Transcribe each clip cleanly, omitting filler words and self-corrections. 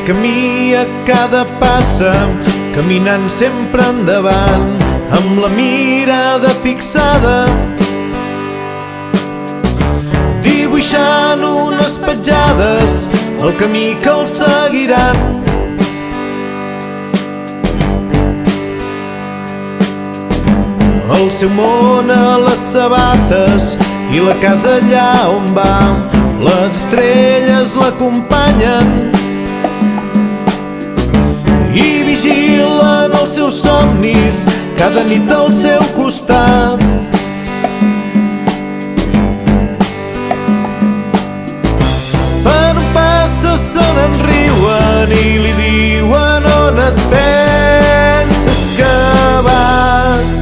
camí a cada passa, caminant sempre endavant, amb la mirada fixada, dibuixant unes petjades, el camí que els seguiran. El seu món a les sabates i la casa allà on va, les estrelles l'acompanyen i vigilen els seus somnis cada nit al seu costat. Per un passa se n'enriuen i li diuen on et penses que vas.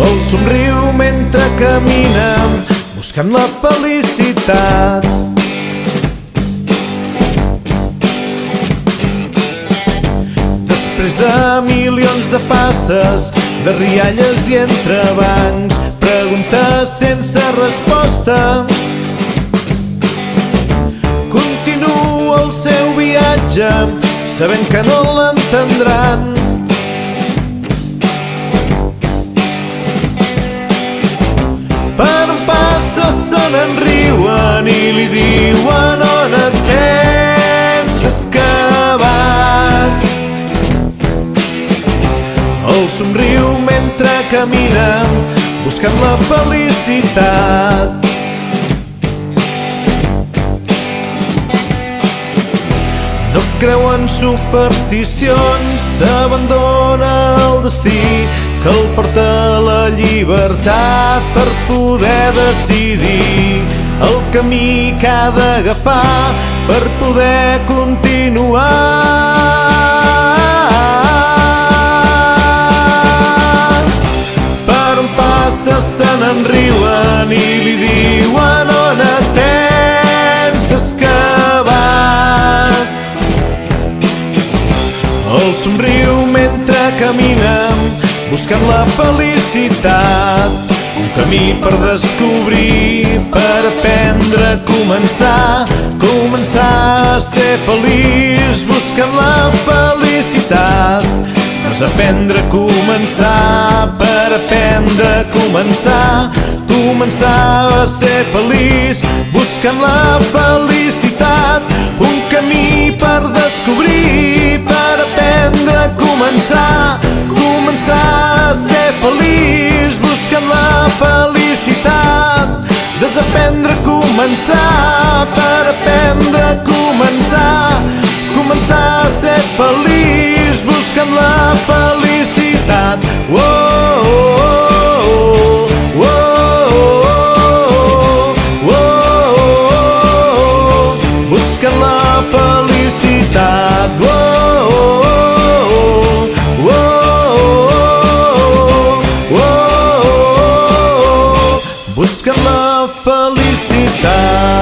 El somriu mentre camina buscant la felicitat. Després de milions de passes, de rialles i entrebancs, preguntes sense resposta, continua el seu viatge sabent que no l'entendran. Per on passa se n'enriuen i li diuen on et penses que vas. El somriu mentre camina buscant la felicitat. No creu en supersticions, s'abandona el destí que el porta a la llibertat per poder decidir el camí que ha d'agafar per poder continuar. Per on passa se n'enriuen i li diuen on et penses que vas. El somriu mentre camina buscant la felicitat, un camí per descobrir, per aprendre a començar a ser feliç buscant la felicitat. Desaprendre a començar, per aprendre a començar a ser feliç buscant la felicitat. Un camí per descobrir, per aprendre a començar a ser feliç buscant la felicitat. Desaprendre a començar, per aprendre a començar a ser feliç buscant la felicitat. Oh, oh, oh, oh, oh, oh, buscant la felicitat. Oh, oh, oh, buscant la felicitat.